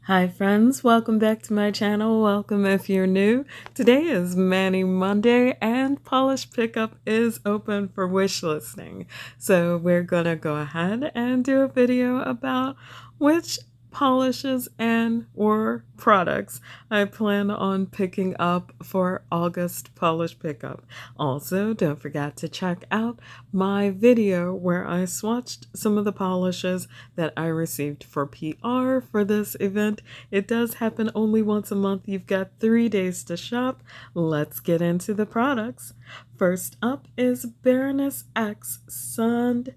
Hi friends, welcome back to my channel. Welcome if you're new. Today is Mani Monday and polish pickup is open for wish listing. So we're gonna go ahead and do a video about which polishes and or products I plan on picking up for August polish pickup. Also, don't forget to check out my video where I swatched some of the polishes that I received for PR for this event. It does happen only once a month. You've got 3 days to shop. Let's get into the products. First up is Baroness X Sand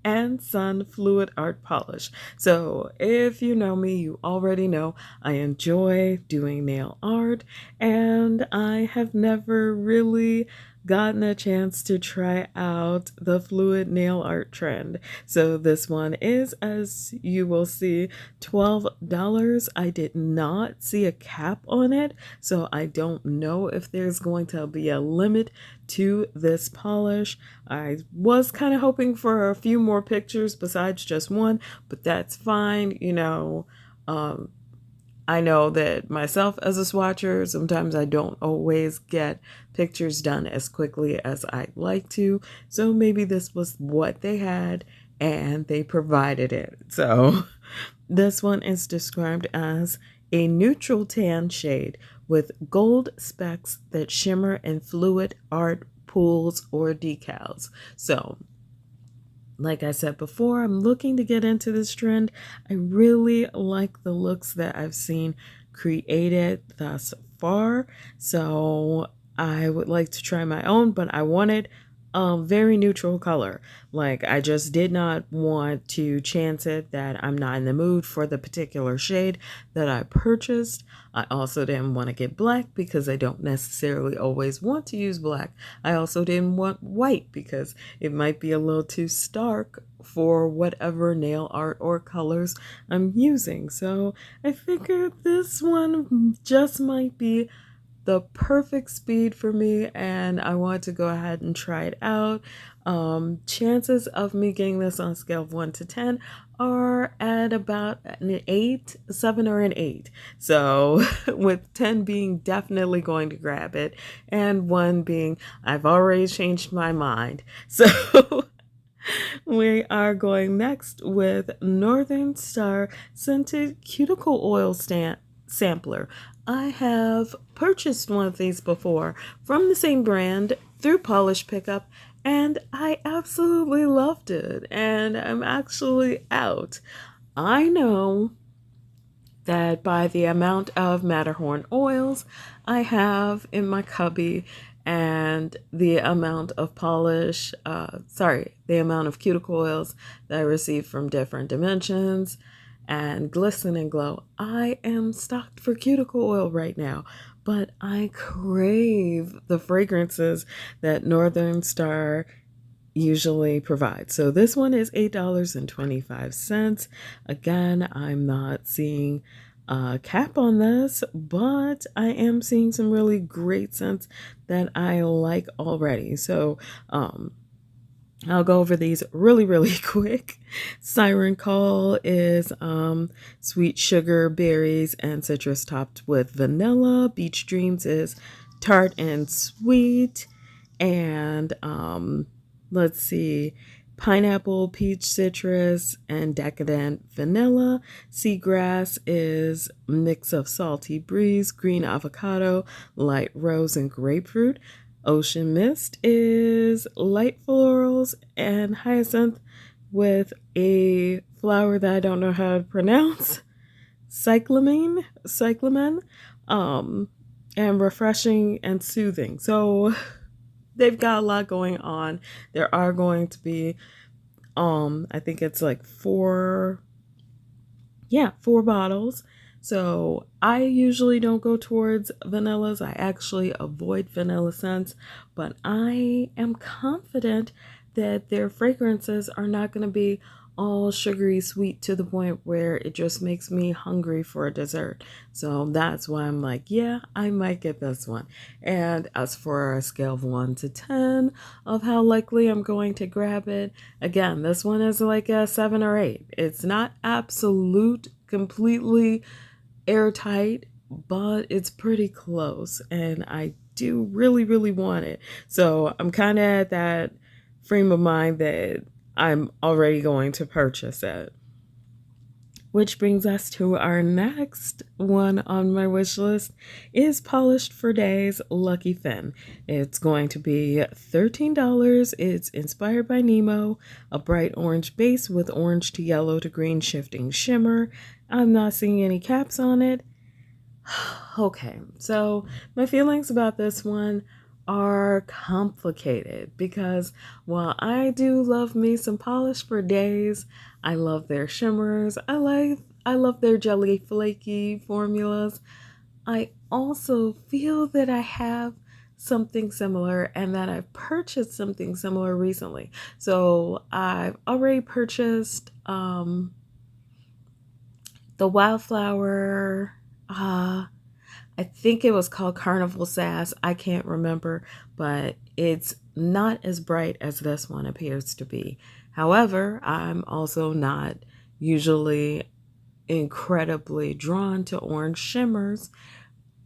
and Sun Fluid Art Polish. So if you know me, you already know I enjoy doing nail art, and I have never really gotten a chance to try out the fluid nail art trend. So this one is, as you will see, $12. I did not see a cap on it, so I don't know if there's going to be a limit to this polish. I was kind of hoping for a few more pictures besides just one, but that's fine. I know that myself as a swatcher, sometimes I don't always get pictures done as quickly as I'd like to. So maybe this was what they had and they provided it. So this one is described as a neutral tan shade with gold specks that shimmer in fluid art pools or decals. So like I said before, I'm looking to get into this trend. I really like the looks that I've seen created thus far. So I would like to try my own, but I wanted a very neutral color. Like, I just did not want to chance it that I'm not in the mood for the particular shade that I purchased. I also didn't want to get black because I don't necessarily always want to use black. I also didn't want white because it might be a little too stark for whatever nail art or colors I'm using. So I figured this one just might be the perfect speed for me, and I want to go ahead and try it out. Chances of me getting this on a scale of 1 to 10 are at about an 8, 7 or an 8. So with 10 being definitely going to grab it, and 1 being I've already changed my mind. So we are going next with Northern Star Scented Cuticle Oil Sampler. I have purchased one of these before from the same brand through Polish Pickup, and I absolutely loved it, and I'm actually out. I know that by the amount of Matterhorn oils I have in my cubby and the amount of the amount of cuticle oils that I receive from different dimensions and glisten and glow, I am stocked for cuticle oil right now, but I crave the fragrances that Northern Star usually provides. So this one is $8.25. Again, I'm not seeing a cap on this, but I am seeing some really great scents that I like already. So I'll go over these really quick. Siren Call is sweet sugar, berries, and citrus topped with vanilla. Beach Dreams is tart and sweet. And let's see, pineapple, peach, citrus, and decadent vanilla. Seagrass is a mix of salty breeze, green avocado, light rose, and grapefruit. Ocean Mist is light florals and hyacinth with a flower that I don't know how to pronounce. Cyclamen, and refreshing and soothing. So they've got a lot going on. There are going to be, I think it's like 4 bottles. So I usually don't go towards vanillas. I actually avoid vanilla scents, but I am confident that their fragrances are not going to be all sugary sweet to the point where it just makes me hungry for a dessert. So that's why I'm like, yeah, I might get this one. And as for a scale of 1 to 10 of how likely I'm going to grab it, again, this one is like a 7 or 8. It's not absolute completely airtight, but it's pretty close, and I do really, really want it. So I'm kind of at that frame of mind that I'm already going to purchase it. Which brings us to our next one on my wish list is Polished for Days Lucky Fin. It's going to be $13. It's inspired by Nemo, a bright orange base with orange to yellow to green shifting shimmer. I'm not seeing any caps on it. Okay, so my feelings about this one are complicated because while I do love me some Polish for Days, I love their shimmers, I love their jelly flaky formulas. I also feel that I have something similar and that I've purchased something similar recently. So I've already purchased the Wildflower I think it was called Carnival Sass. I can't remember, but it's not as bright as this one appears to be. However, I'm also not usually incredibly drawn to orange shimmers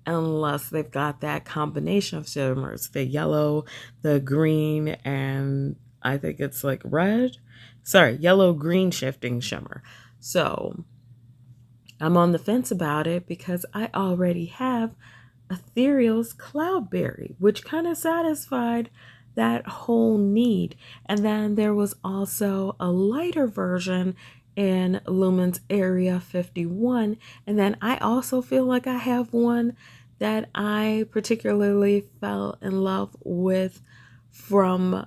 unless they've got that combination of shimmers, the yellow, the green, and I think it's like red. Sorry, yellow green shifting shimmer. So I'm on the fence about it because I already have Ethereal's Cloudberry, which kind of satisfied that whole need. And then there was also a lighter version in Lumen's Area 51. And then I also feel like I have one that I particularly fell in love with from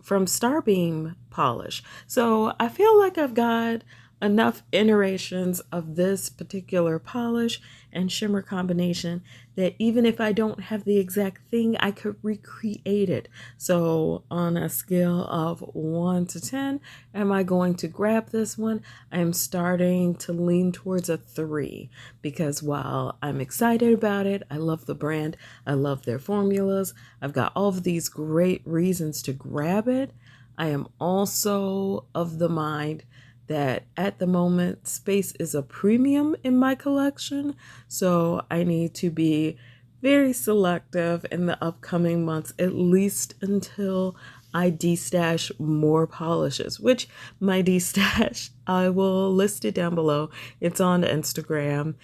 Starbeam polish. So I feel like I've got enough iterations of this particular polish and shimmer combination that even if I don't have the exact thing, I could recreate it. So on a scale of 1 to 10, am I going to grab this one? I'm starting to lean towards a 3 because while I'm excited about it, I love the brand, I love their formulas, I've got all of these great reasons to grab it. I am also of the mind that at the moment space is a premium in my collection, so I need to be very selective in the upcoming months, at least until I destash more polishes, which my destash, I will list it down below. It's on Instagram,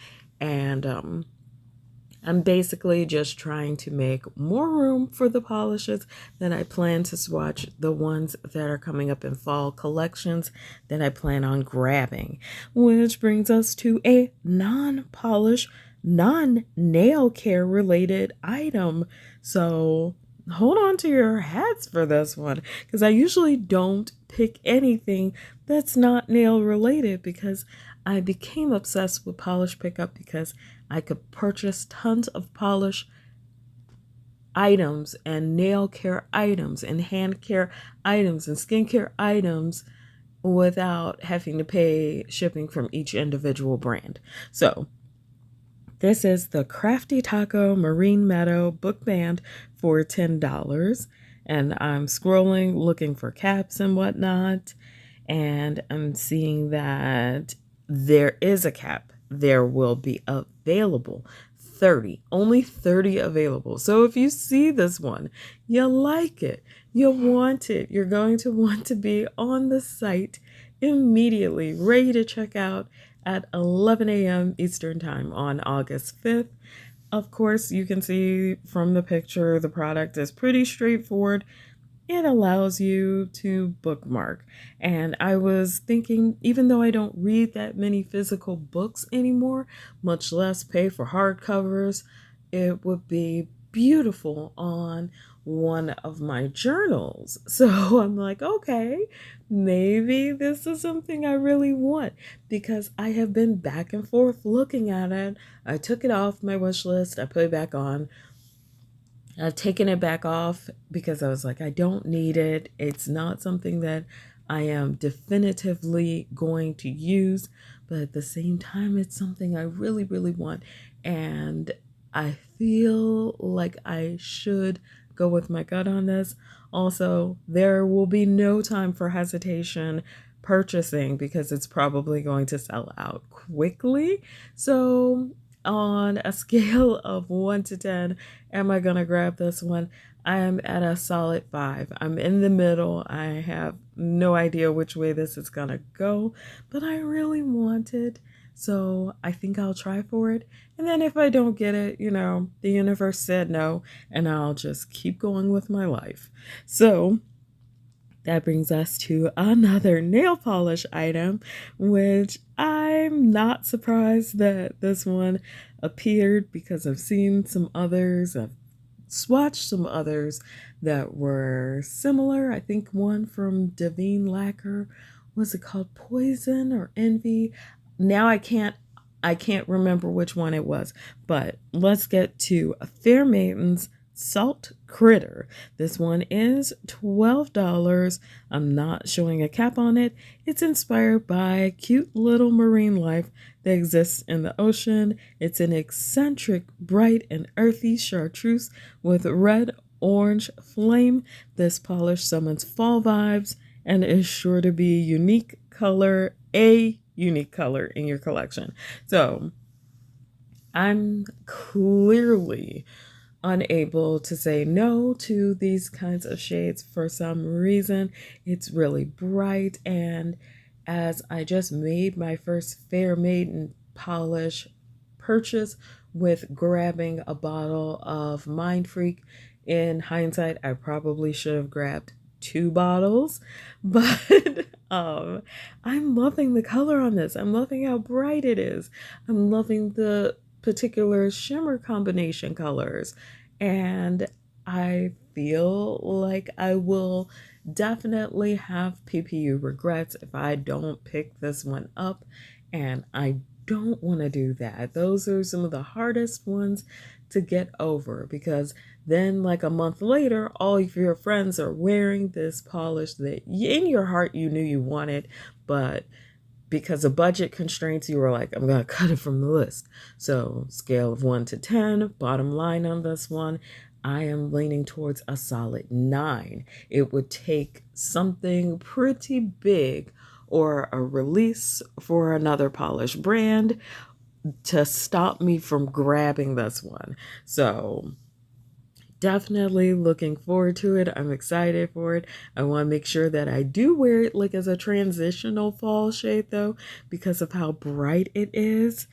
and I'm basically just trying to make more room for the polishes that I plan to swatch, the ones that are coming up in fall collections that I plan on grabbing. Which brings us to a non-polish, non-nail care related item. So hold on to your hats for this one because I usually don't pick anything that's not nail related because I became obsessed with polish pickup because I could purchase tons of polish items and nail care items and hand care items and skincare items without having to pay shipping from each individual brand. So this is the Crafty Taco Marine Meadow book band for $10. And I'm scrolling, looking for caps and whatnot. And I'm seeing that there is a cap. There will be available 30, only 30 available. So if you see this one, you like it, you want it, you're going to want to be on the site immediately, ready to check out at 11 a.m. Eastern Time on August 5th. Of course, you can see from the picture, the product is pretty straightforward. It allows you to bookmark. And I was thinking, even though I don't read that many physical books anymore, much less pay for hardcovers, it would be beautiful on one of my journals. So I'm like, okay, maybe this is something I really want because I have been back and forth looking at it. I took it off my wish list, I put it back on. I've taken it back off because I was like, I don't need it. It's not something that I am definitively going to use, but at the same time, it's something I really, really want. And I feel like I should go with my gut on this. Also, there will be no time for hesitation purchasing because it's probably going to sell out quickly. So on a scale of 1 to 10, am I going to grab this one? I am at a solid 5. I'm in the middle. I have no idea which way this is going to go, but I really want it. So I think I'll try for it. And then if I don't get it, the universe said no, and I'll just keep going with my life. So that brings us to another nail polish item, which I'm not surprised that this one appeared because I've seen some others. I've swatched some others that were similar. I think one from Divine Lacquer, was it called Poison or Envy? Now I can't remember which one it was, but let's get to Fair Maiden's Salt Critter. This one is $12. I'm not showing a cap on it. It's inspired by a cute little marine life that exists in the ocean. It's an eccentric, bright, and earthy chartreuse with red-orange flame. This polish summons fall vibes and is sure to be a unique color in your collection. So I'm clearly unable to say no to these kinds of shades for some reason. It's really bright, and as I just made my first Fair Maiden polish purchase with grabbing a bottle of Mind Freak, in hindsight, I probably should have grabbed 2 bottles, but I'm loving the color on this. I'm loving how bright it is. I'm loving the particular shimmer combination colors, and I feel like I will definitely have PPU regrets if I don't pick this one up, and I don't want to do that. Those are some of the hardest ones to get over, because then like a month later, all of your friends are wearing this polish that in your heart you knew you wanted, but because of budget constraints, you were like, I'm going to cut it from the list. So scale of 1 to 10, bottom line on this one, I am leaning towards a solid 9. It would take something pretty big or a release for another polish brand to stop me from grabbing this one. So definitely looking forward to it. I'm excited for it. I want to make sure that I do wear it like as a transitional fall shade though, because of how bright it is.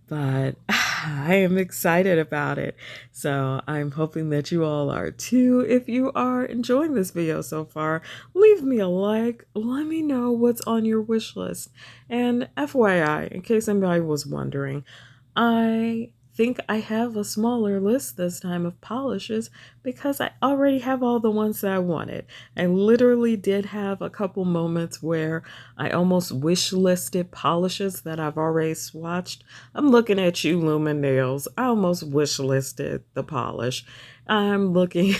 But I am excited about it. So I'm hoping that you all are too. If you are enjoying this video so far, leave me a like. Let me know what's on your wish list. And FYI, in case anybody was wondering, I think I have a smaller list this time of polishes because I already have all the ones that I wanted. I literally did have a couple moments where I almost wish listed polishes that I've already swatched. I'm looking at you, Lumen Nails. I almost wish listed the polish. I'm looking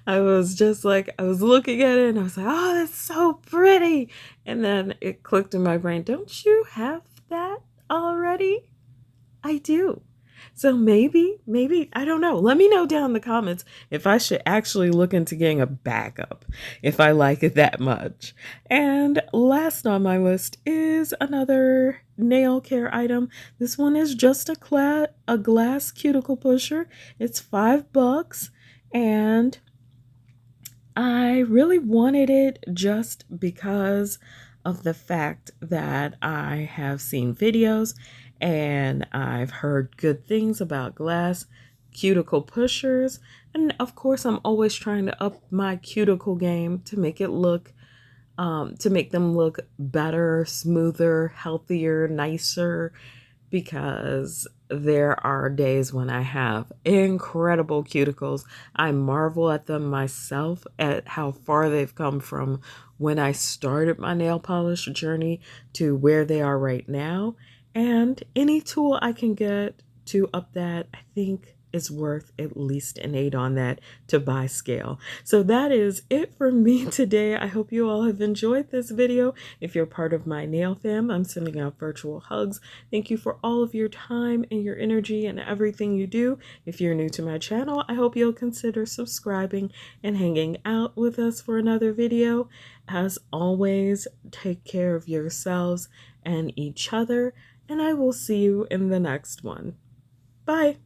I was looking at it and I was like, oh, that's so pretty. And then it clicked in my brain, don't you have that already? I do. So maybe, I don't know. Let me know down in the comments if I should actually look into getting a backup if I like it that much. And last on my list is another nail care item. This one is just a glass cuticle pusher. It's $5, and I really wanted it just because of the fact that I have seen videos and I've heard good things about glass cuticle pushers. And of course, I'm always trying to up my cuticle game to make them look better, smoother, healthier, nicer, because there are days when I have incredible cuticles. I marvel at them myself, at how far they've come from when I started my nail polish journey to where they are right now. And any tool I can get to up that, I think it's worth at least an 8 on that to buy scale. So that is it for me today. I hope you all have enjoyed this video. If you're part of my nail fam, I'm sending out virtual hugs. Thank you for all of your time and your energy and everything you do. If you're new to my channel, I hope you'll consider subscribing and hanging out with us for another video. As always, take care of yourselves and each other, and I will see you in the next one. Bye.